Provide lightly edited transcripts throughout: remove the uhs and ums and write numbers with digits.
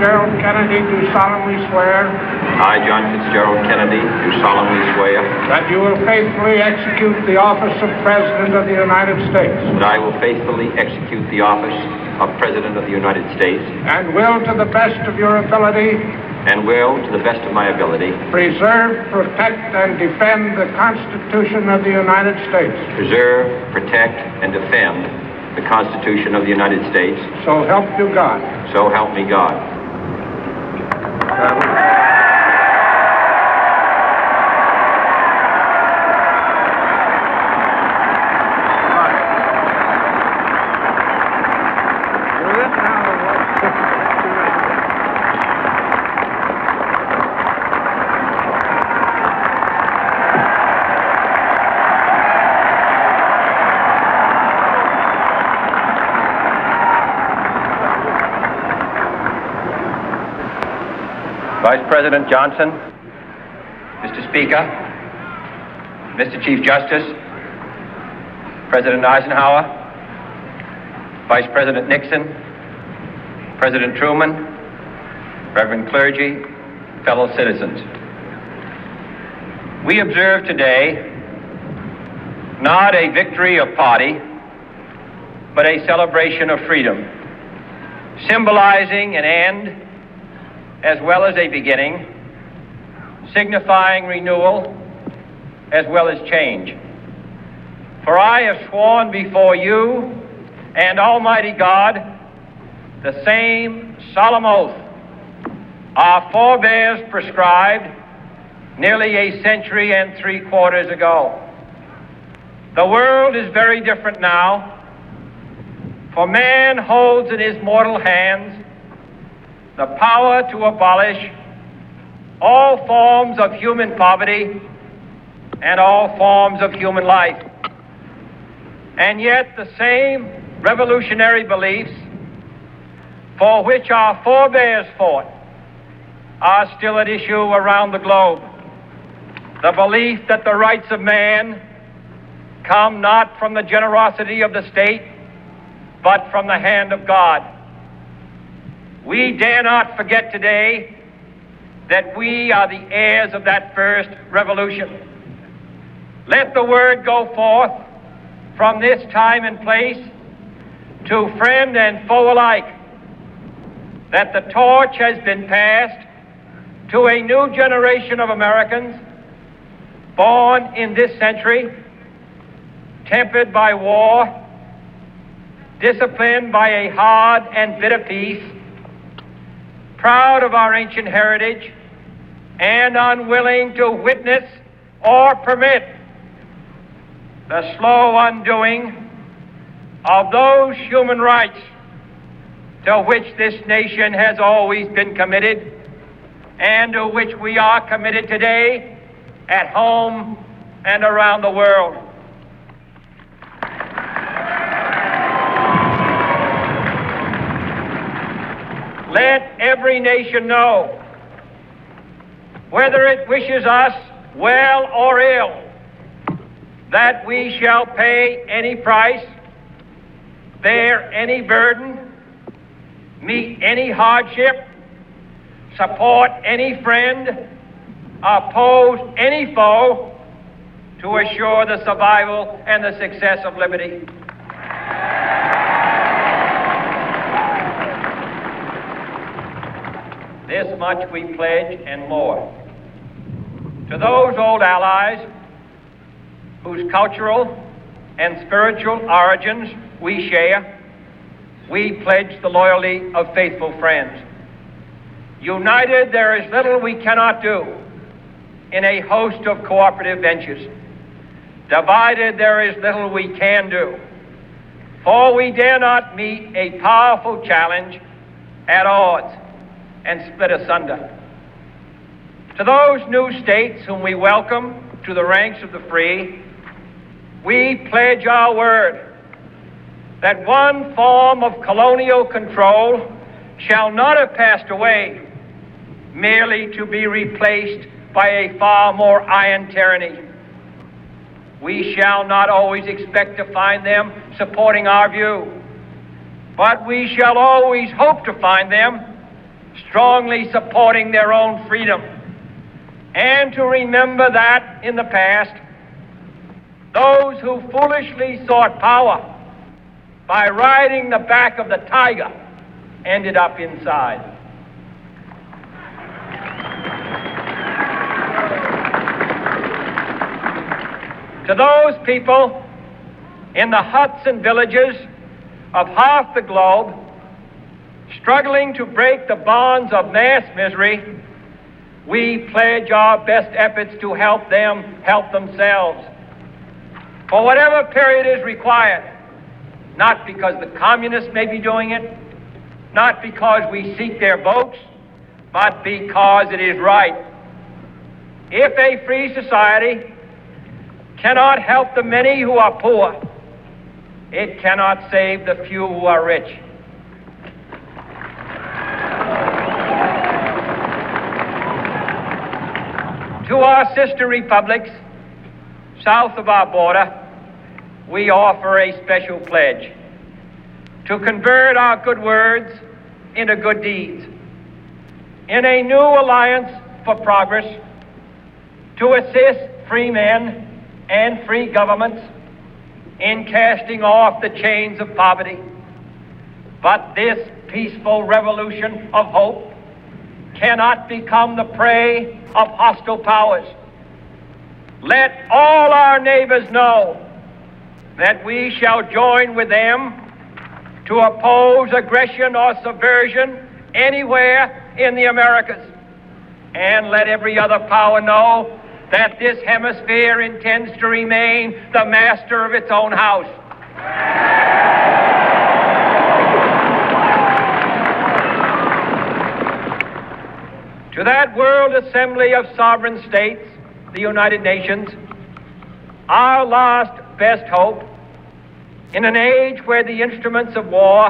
Fitzgerald Kennedy, do solemnly swear I, John Fitzgerald Kennedy, do solemnly swear that you will faithfully execute the office of President of the United States that I will faithfully execute the office of President of the United States and will, to the best of your ability, and will, to the best of my ability, preserve, protect, and defend the Constitution of the United States. preserve, protect, and defend the Constitution of the United States. So help you God. So help me God. Vice President Johnson, Mr. Speaker, Mr. Chief Justice, President Eisenhower, Vice President Nixon, President Truman, Reverend clergy, fellow citizens. We observe today not a victory of party, but a celebration of freedom, symbolizing an end as well as a beginning, signifying renewal as well as change. For I have sworn before you and Almighty God the same solemn oath our forebears prescribed nearly a century and 3/4 ago. The world is very different now, for man holds in his mortal hands the power to abolish all forms of human poverty and all forms of human life. And yet the same revolutionary beliefs for which our forebears fought are still at issue around the globe. The belief that the rights of man come not from the generosity of the state, but from the hand of God. We dare not forget today that we are the heirs of that first revolution. Let the word go forth from this time and place to friend and foe alike that the torch has been passed to a new generation of Americans born in this century, tempered by war, disciplined by a hard and bitter peace, proud of our ancient heritage, and unwilling to witness or permit the slow undoing of those human rights to which this nation has always been committed and to which we are committed today at home and around the world. Let every nation know, whether it wishes us well or ill, that we shall pay any price, bear any burden, meet any hardship, support any friend, oppose any foe to assure the survival and the success of liberty. This much we pledge and more. To those old allies whose cultural and spiritual origins we share, we pledge the loyalty of faithful friends. United, there is little we cannot do in a host of cooperative ventures. Divided, there is little we can do, for we dare not meet a powerful challenge at odds and split asunder. To those new states whom we welcome to the ranks of the free, we pledge our word that one form of colonial control shall not have passed away, merely to be replaced by a far more iron tyranny. We shall not always expect to find them supporting our view, but we shall always hope to find them strongly supporting their own freedom, and to remember that in the past, those who foolishly sought power by riding the back of the tiger ended up inside. To those people in the huts and villages of half the globe struggling to break the bonds of mass misery, we pledge our best efforts to help them help themselves for whatever period is required, not because the communists may be doing it, not because we seek their votes, but because it is right. If a free society cannot help the many who are poor, it cannot save the few who are rich. To our sister republics south of our border, we offer a special pledge to convert our good words into good deeds, in a new alliance for progress, to assist free men and free governments in casting off the chains of poverty. But this peaceful revolution of hope cannot become the prey of hostile powers. Let all our neighbors know that we shall join with them to oppose aggression or subversion anywhere in the Americas. And let every other power know that this hemisphere intends to remain the master of its own house. To that World Assembly of Sovereign States, the United Nations, our last best hope, in an age where the instruments of war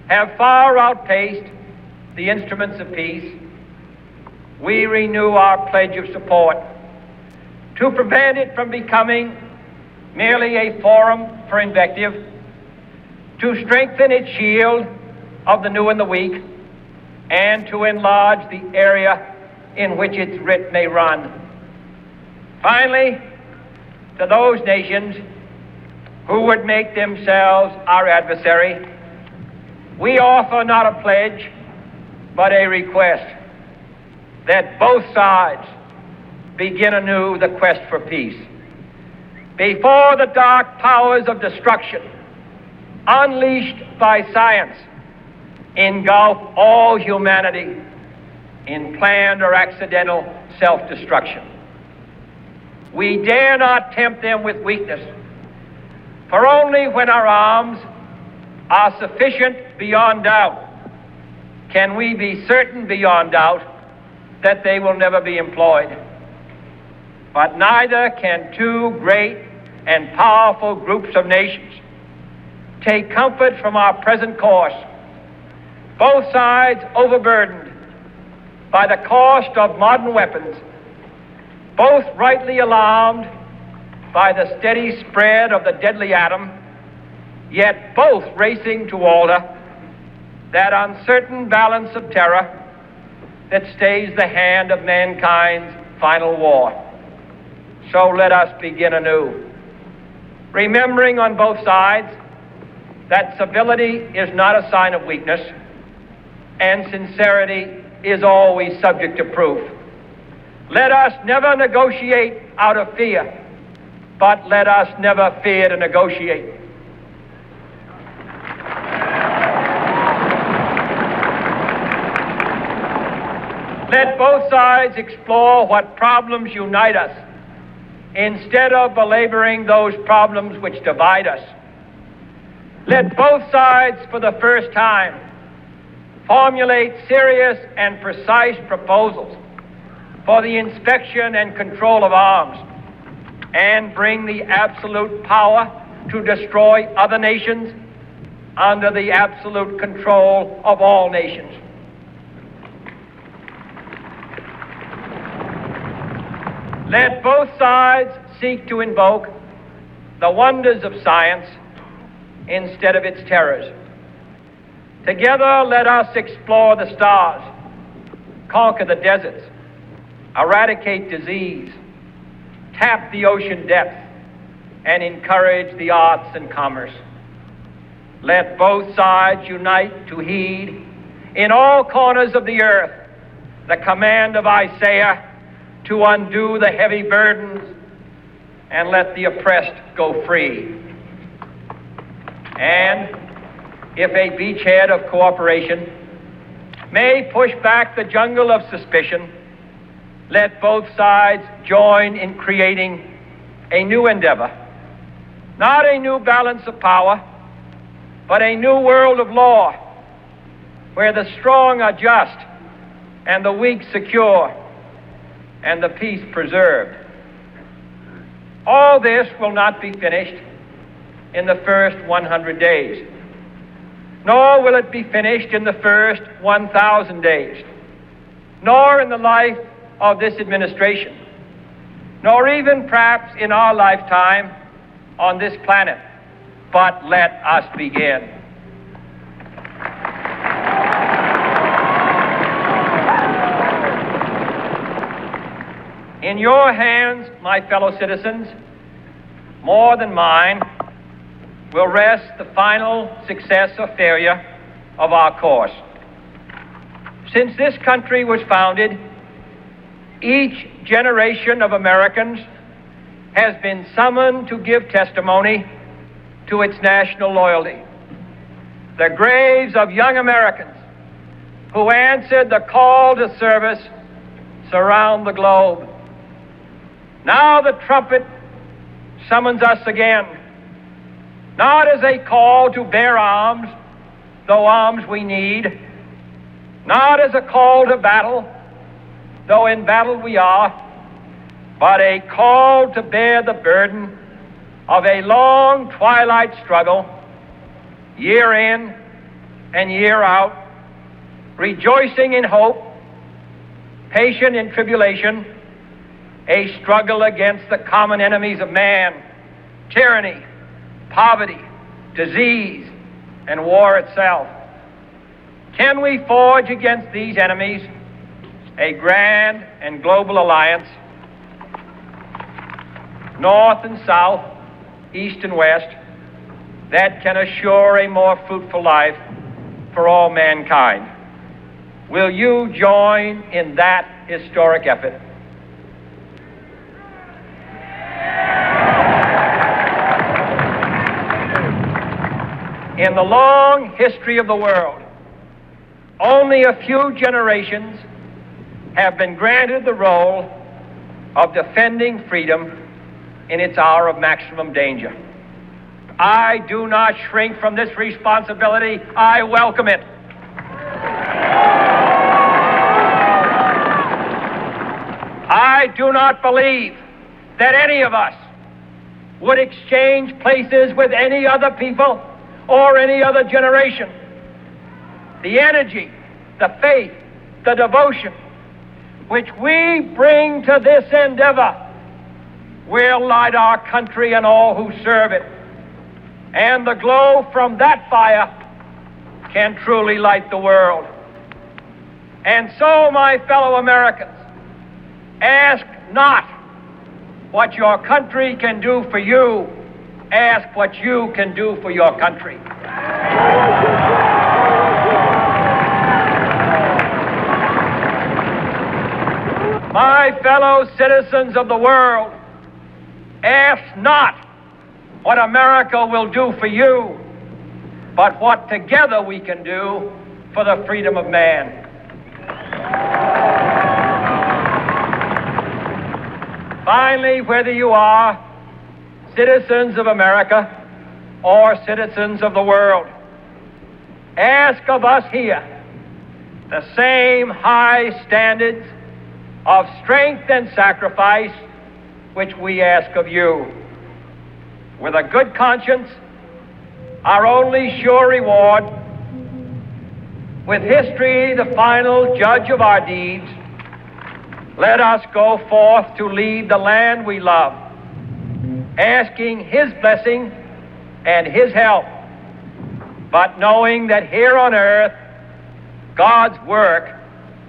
have far outpaced the instruments of peace, we renew our pledge of support to prevent it from becoming merely a forum for invective, to strengthen its shield of the new and the weak, and to enlarge the area in which its writ may run. Finally, to those nations who would make themselves our adversary, we offer not a pledge, but a request that both sides begin anew the quest for peace. Before the dark powers of destruction, unleashed by science, engulf all humanity in planned or accidental self-destruction, we dare not tempt them with weakness, for only when our arms are sufficient beyond doubt can we be certain beyond doubt that they will never be employed. But neither can two great and powerful groups of nations take comfort from our present course, both sides overburdened by the cost of modern weapons, both rightly alarmed by the steady spread of the deadly atom, yet both racing to alter that uncertain balance of terror that stays the hand of mankind's final war. So let us begin anew, remembering on both sides that civility is not a sign of weakness, and sincerity is always subject to proof. Let us never negotiate out of fear, but let us never fear to negotiate. Let both sides explore what problems unite us, instead of belaboring those problems which divide us. Let both sides, for the first time, formulate serious and precise proposals for the inspection and control of arms, and bring the absolute power to destroy other nations under the absolute control of all nations. Let both sides seek to invoke the wonders of science instead of its terrors. Together, let us explore the stars, conquer the deserts, eradicate disease, tap the ocean depth, and encourage the arts and commerce. Let both sides unite to heed in all corners of the earth the command of Isaiah to undo the heavy burdens and let the oppressed go free. And if a beachhead of cooperation may push back the jungle of suspicion, let both sides join in creating a new endeavor, not a new balance of power, but a new world of law, where the strong are just and the weak secure and the peace preserved. All this will not be finished in the first 100 days, nor will it be finished in the first 1,000 days, nor in the life of this administration, nor even perhaps in our lifetime on this planet. But let us begin. In your hands, my fellow citizens, more than mine, will rest the final success or failure of our course. Since this country was founded, each generation of Americans has been summoned to give testimony to its national loyalty. The graves of young Americans who answered the call to service surround the globe. Now the trumpet summons us again, not as a call to bear arms, though arms we need, not as a call to battle, though in battle we are, but a call to bear the burden of a long twilight struggle, year in and year out, rejoicing in hope, patient in tribulation, a struggle against the common enemies of man, tyranny, poverty, disease, and war itself. Can we forge against these enemies a grand and global alliance, north and south, east and west, that can assure a more fruitful life for all mankind? Will you join in that historic effort? In the long history of the world, only a few generations have been granted the role of defending freedom in its hour of maximum danger. I do not shrink from this responsibility. I welcome it. I do not believe that any of us would exchange places with any other people or any other generation. The energy, the faith, the devotion which we bring to this endeavor will light our country and all who serve it. And the glow from that fire can truly light the world. And so, my fellow Americans, ask not what your country can do for you. Ask what you can do for your country. My fellow citizens of the world, ask not what America will do for you, but what together we can do for the freedom of man. Finally, whether you are citizens of America or citizens of the world, ask of us here the same high standards of strength and sacrifice which we ask of you. With a good conscience, our only sure reward, with history the final judge of our deeds, let us go forth to lead the land we love, asking His blessing and His help but knowing that here on earth God's work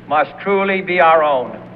must truly be our own.